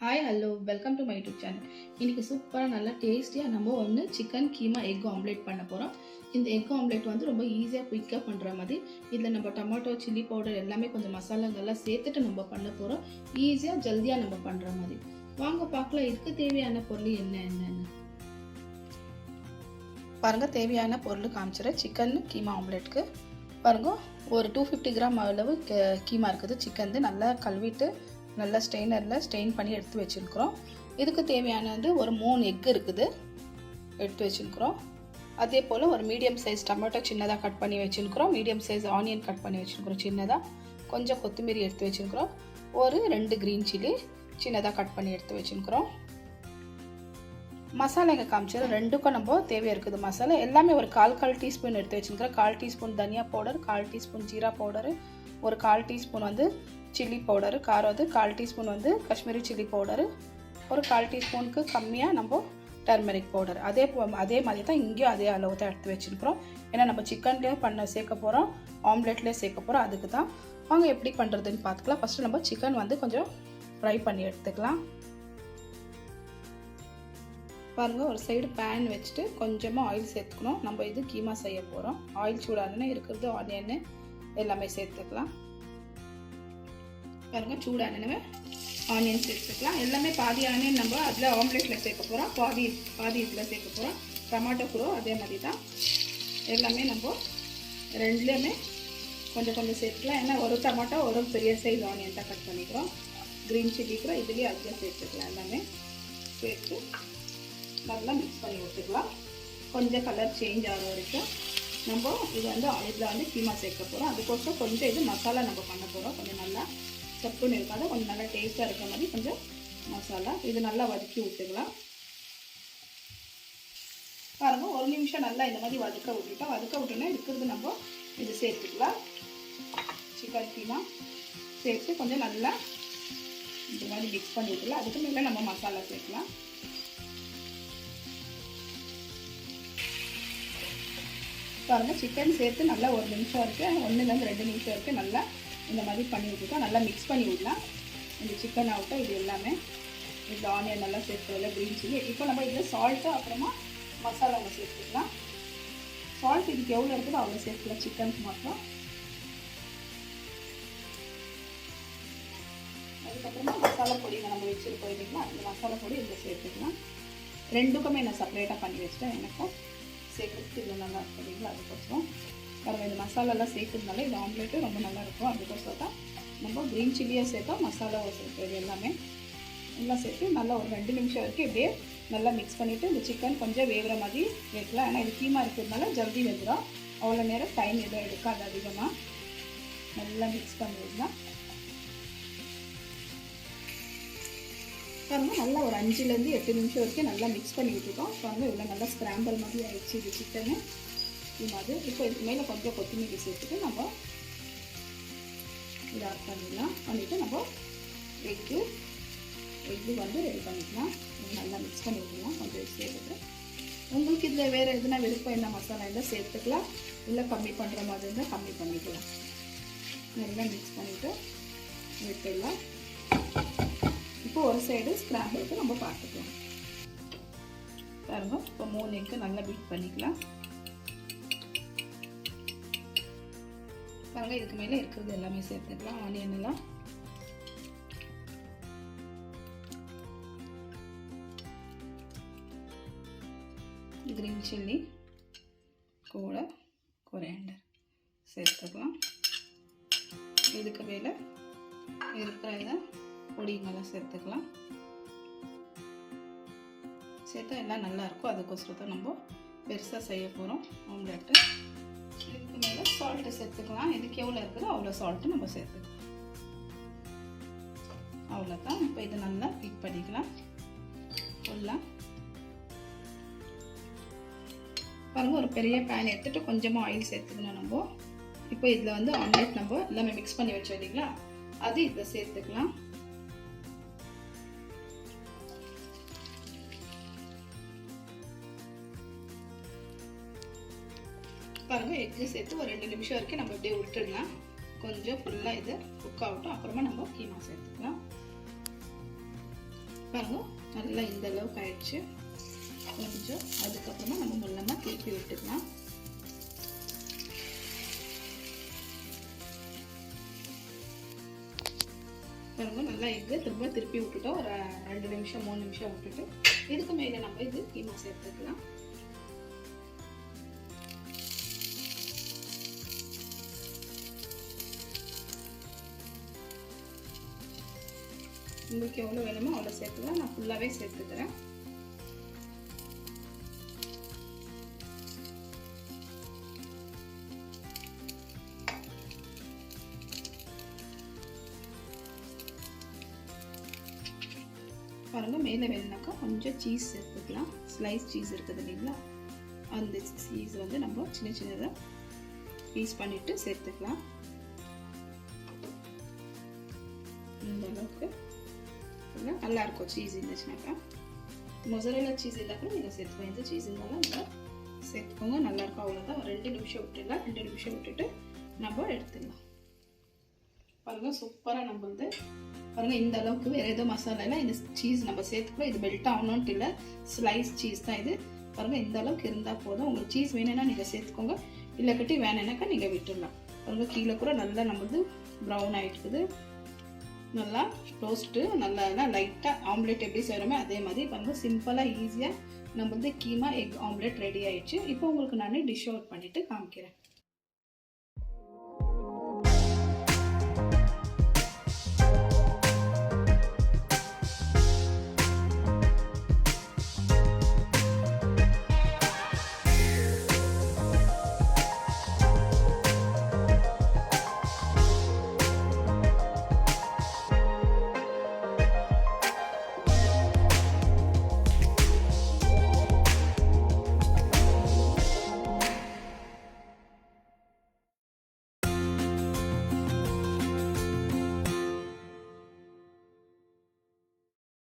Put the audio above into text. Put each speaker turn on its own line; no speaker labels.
Hi hello welcome to my YouTube channel. இன்றைக்கி சூப்பராக நல்லா டேஸ்டியாக நம்ம சிக்கன் கீமா எக் ஆம்லேட் பண்ண போகிறோம். இந்த எக் ஆம்லேட் ரொம்ப ஈஸியாக குயிக்காக பண்ணுற மாதிரி இதில் நம்ம டொமேட்டோ சில்லி பவுடர் எல்லாமே கொஞ்சம் மசாலாங்கள்லாம் சேர்த்துட்டு நம்ம பண்ண போகிறோம். ஈஸியாக ஜல்தியாக நம்ம பண்ணுற மாதிரி. வாங்க பார்க்கலாம் இதுக்கு தேவையான பொருள் என்னென்னு பாருங்கள். தேவையான பொருள் காமிச்சிடுறேன். சிக்கன் கீமா ஆம்லேட்டுக்கு பாருங்கள், ஒரு 250 கிராம் அளவு கீமா இருக்குது. சிக்கன் நல்லா கழுவிட்டு நல்லா ஸ்ட்ரெயின் பண்ணி எடுத்து வச்சுருக்குறோம். இதுக்கு தேவையான ஒரு 3 எக் இருக்குது எடுத்து வச்சுருக்குறோம். அதே போல் ஒரு மீடியம் சைஸ் டொமேட்டோ சின்னதாக கட் பண்ணி வச்சுருக்குறோம். மீடியம் சைஸ் ஆனியன் கட் பண்ணி வச்சுருக்குறோம் சின்னதாக. கொஞ்சம் கொத்தமல்லி எடுத்து வச்சுருக்குறோம். ஒரு 2 க்ரீன் சில்லி சின்னதாக கட் பண்ணி எடுத்து வச்சுருக்குறோம். மசாலா எங்கே காமிச்சிடும், ரெண்டுக்கும் நம்ம தேவையாக இருக்குது. மசாலா எல்லாமே ஒரு கால் டீஸ்பூன் எடுத்து வச்சுருக்கிறோம். 1/4 டீஸ்பூன் தனியா பவுடர், 1/4 டீஸ்பூன் ஜீரா பவுடரு, ஒரு 1/4 டீஸ்பூன் சில்லி பவுடரு, காரம் 1/4 டீஸ்பூன் காஷ்மீரி சில்லி பவுடரு, ஒரு 1/4 டீஸ்பூனுக்கு கம்மியாக நம்ம டர்மரிக் பவுடர். அதே மாதிரி தான் இங்கேயும் அதே அளவு தான் எடுத்து வச்சுருக்கிறோம். ஏன்னா நம்ம சிக்கன்லேயே சேர்க்க போகிறோம், ஆம்லேட்லேயே சேர்க்க போகிறோம். அதுக்கு தான் வாங்க எப்படி பண்ணுறதுன்னு பார்த்துக்கலாம். ஃபஸ்ட்டு நம்ம சிக்கன் கொஞ்சம் ஃப்ரை பண்ணி எடுத்துக்கலாம். பாருங்கள், ஒரு சைடு பேன் வச்சுட்டு கொஞ்சமாக ஆயில் சேர்த்துக்கணும். நம்ம இது கீமா செய்ய போகிறோம். ஆயில் சூடானே இருக்கிறது ஆனியன் எல்லாமே சேர்த்துக்கலாம். பாருங்கள், சூடானவே ஆனியன் சேர்த்துக்கலாம். எல்லாமே பாதி ஆனியன் நம்ம அதில் ஆம்லேட்டில் சேர்க்க போகிறோம், பாதி இதில் சேர்க்க போகிறோம். டொமேட்டோ கூட அதே மாதிரி தான். எல்லாமே நம்ம ரெண்டுலேயுமே கொஞ்சம் சேர்த்துக்கலாம். ஏன்னா ஒரு டொமேட்டோ ஒரு பெரிய சைஸ் ஆனியன் தான் கட் பண்ணிக்கிறோம். க்ரீன் சில்லி கூட இதுலேயே அதில் சேர்த்துக்கலாம். எல்லாமே சேர்த்து நல்லா மிக்ஸ் பண்ணி விட்டுக்கலாம். கொஞ்சம் கலர் சேஞ்ச் ஆகிற வரைக்கும் நம்ம இது இதில் கீமா சேர்க்க போகிறோம். அதுக்கோசரம் கொஞ்சம் இது மசாலா நம்ம பண்ண போகிறோம். கொஞ்சம் நல்லா சப்புன்னு இருக்காது, கொஞ்சம் நல்லா டேஸ்ட்டாக இருக்கிற மாதிரி கொஞ்சம் மசாலா இது நல்லா வதக்கி விட்டுக்கலாம். பாருங்கள், ஒரு நிமிஷம் நல்லா இந்த மாதிரி வதக்க விட்டோன்னா இருக்கிறது நம்ம இது சேர்த்துக்கலாம். சிக்கன் கீமா சேர்த்து கொஞ்சம் நல்லா இந்த மாதிரி மிக்ஸ் பண்ணி விட்டுக்கலாம். அதுக்கு மேலே நம்ம மசாலா சேர்க்கலாம். பாருங்கள், சிக்கன் சேர்த்து நல்லா ஒரு நிமிஷம் இருக்குது, 1லேருந்து 2 நிமிஷம் இருக்குது. நல்லா இந்த மாதிரி பண்ணி விட்டுருக்கோம். நல்லா மிக்ஸ் பண்ணி விடலாம். இந்த சிக்கன் ஆகட்டும், இது எல்லாமே இதில் ஆனியன் நல்லா சேர்த்துக்கல, க்ரீன் சில்லி. இப்போ நம்ம இதில் சால்ட்டு அப்புறமா மசாலாவை சேர்த்துக்கலாம். சால்ட் இதுக்கு எவ்வளோ இருக்குதோ அவ்வளோ சேர்த்துக்கலாம். சிக்கனுக்கு மட்டும். அதுக்கப்புறமா மசாலா பொடிங்க நம்ம வச்சுருக்கோம் இல்லைங்களா, அந்த மசாலா பொடி இதில் சேர்த்துக்கலாம். ரெண்டுக்குமே நான் செப்பரேட்டாக பண்ணி வச்சுட்டேன். எனக்கும் சேர்க்குறதுக்கு இது நல்லா இருக்கும் இல்லைங்களா, அதுக்கோசரம். பாருங்கள், இந்த மசாலாலாம் சேர்க்குறதுனால இது ஆம்லேட்டு ரொம்ப நல்லாயிருக்கும். அதுக்கோசரம் தான் நம்ம க்ரீன் சில்லியாக சேர்த்தோம், மசாலாவை சேர்க்குறது எல்லாமே எல்லாம் சேர்த்து நல்லா ஒரு 2 நிமிஷம் வரைக்கும் இப்படியே நல்லா மிக்ஸ் பண்ணிவிட்டு இந்த சிக்கன் கொஞ்சம் வேகிற மாதிரி வைக்கலாம். ஏன்னா இது கீமா இருக்கிறதுனால ஜல்தி வெந்துடும். அவ்வளோ நேரம் டைம் எதுவும் எடுக்காது அதிகமாக. நல்லா மிக்ஸ் பண்ணிடலாம். பாருங்கள், நல்லா ஒரு 5லேருந்து 8 நிமிஷம் வரைக்கும் நல்லா மிக்ஸ் பண்ணி விட்டுருக்கோம். பாருங்கள், இவ்வளோ நல்லா ஸ்க்ராம்பிள் மாதிரி ஆயிடுச்சு இது சிக்கனு கீமாது. இப்போ இதுக்கு மேலே கொஞ்சம் கொத்தமல்லி சேர்த்துட்டு நம்ம இதை ஆட் பண்ணிடலாம். பண்ணிவிட்டு நம்ம எக்கு ரெடி பண்ணிக்கலாம். நல்லா மிக்ஸ் பண்ணி விடலாம். கொஞ்சம் சேர்த்துட்டு உங்களுக்கு இதில் வேறு எதுனா விருப்பம் என்ன மசாலா இருந்தால் சேர்த்துக்கலாம், இல்லை கம்மி பண்ணுற மாதிரி இருந்தால் கம்மி பண்ணிக்கலாம். நல்லா மிக்ஸ் பண்ணிவிட்டு விட்டுடலாம். இப்போ ஒரு சைடு ஸ்க்ராம்பிளுக்கு நம்ம பார்த்துக்கலாம். பாருங்கள், இப்போ 3 எக்கு நல்லா பீட் பண்ணிக்கலாம். பாருங்கள், இதுக்கு மேலே இருக்கிறது எல்லாமே சேர்த்துக்கலாம். ஆனியன் எல்லாம் க்ரீன் சில்லி கூட கொரியாண்டர் சேர்த்துக்கலாம். இதுக்கு மேலே இருக்கிற இதை பொடிங்கெல்லாம் சேர்த்துக்கலாம். சேர்த்தா எல்லாம் நல்லாயிருக்கும். அதுக்கோசரம் தான் நம்ம பெருசாக செய்ய போகிறோம் ஆம்லேட்டு. இதுக்கு மேலே சால்ட்டு சேர்த்துக்கலாம். இதுக்கு எவ்வளோ இருக்குதோ அவ்வளோ சால்ட்டு நம்ம சேர்த்துக்கலாம். அவ்வளோதான். இப்போ இதை நல்லா பீட் பண்ணிக்கலாம் ஃபுல்லாக. பாருங்கள், ஒரு பெரிய பேன் எடுத்துகிட்டு கொஞ்சமாக ஆயில் சேர்த்துக்கணும் நம்ம. இப்போ இதில் ஆம்லேட் நம்ம எல்லாமே மிக்ஸ் பண்ணி வச்சோம் இல்லைங்களா, அது இதில் சேர்த்துக்கலாம். பாருங்கள், எக்கு சேர்த்து ஒரு 2 நிமிஷம் வரைக்கும் நம்ம இப்படியே விட்டுடலாம். கொஞ்சம் ஃபுல்லாக இது குக் ஆகட்டும். அப்புறமா நம்ம கீமா சேர்த்துக்கலாம். பாருங்க நல்லா இந்த அளவுக்கு ஆயிடுச்சு. கொஞ்சம் அதுக்கப்புறமா நம்ம மெல்லமாக திருப்பி விட்டுக்கலாம். பாருங்க நல்லா எக்கு திரும்ப திருப்பி விட்டுட்டோம். ஒரு 2 நிமிஷம் 3 நிமிஷம் விட்டுட்டு இதுக்கு மேலே நம்ம இது கீமா சேர்த்துக்கலாம். உங்களுக்கு எவ்வளோ வேணுமோ அவ்வளோ சேர்த்துக்கலாம். நான் ஃபுல்லாகவே சேர்த்துக்கிறேன். பாருங்கள் மேலே வேணுனாக்கா கொஞ்சம் சீஸ் சேர்த்துக்கலாம். ஸ்லைஸ் சீஸ் இருக்குது இல்லைங்களா, அந்த சீஸ் வந்து நம்ம சின்ன சின்னதாக பீஸ் பண்ணிவிட்டு சேர்த்துக்கலாம். இந்த அளவுக்கு நல்லாயிருக்கும் சீஸ் இருந்துச்சுனாக்கா. மொசரேலா சீஸ் இருந்தால் கூட நீங்கள் சேர்த்துக்கோங்க. இந்த சீஸ் இருந்தாலும் நீங்கள் சேர்த்துக்கோங்க, நல்லாயிருக்கும். அவ்வளோதான். ஒரு 2 நிமிஷம் விட்டுடலாம். 2 நிமிஷம் விட்டுட்டு நம்ம எடுத்துடலாம். பாருங்கள் சூப்பராக நம்ம வந்து பாருங்கள் இந்த அளவுக்கு வேறு எதுவும் மசாலா இல்லை. இந்த சீஸ் நம்ம சேர்த்துக்கலாம். இது மெல்ட் ஆகணும்ட்டு இல்லை, ஸ்லைஸ் சீஸ் தான் இது. பாருங்கள் இந்த அளவுக்கு இருந்தால் போதும். உங்களுக்கு சீஸ் வேணும்னா நீங்கள் சேர்த்துக்கோங்க, இல்லைக்கட்டி வேணும்னாக்கா நீங்கள் விட்டுடலாம். பாருங்கள் கீழே கூட நல்லா நம்மளது ப்ரௌன் ஆகிட்டுக்குது. நல்லா டோஸ்ட்டு நல்லா லைட்டாக ஆம்லேட் எப்படி செய்கிறோமோ அதே மாதிரி பாருங்கள் சிம்பிளாக ஈஸியாக நம்ம வந்து கீமா எக் ஆம்லேட் ரெடி ஆயிடுச்சு. இப்போ உங்களுக்கு நான் டிஷ் அவுட் பண்ணிவிட்டு காமிக்கிறேன்.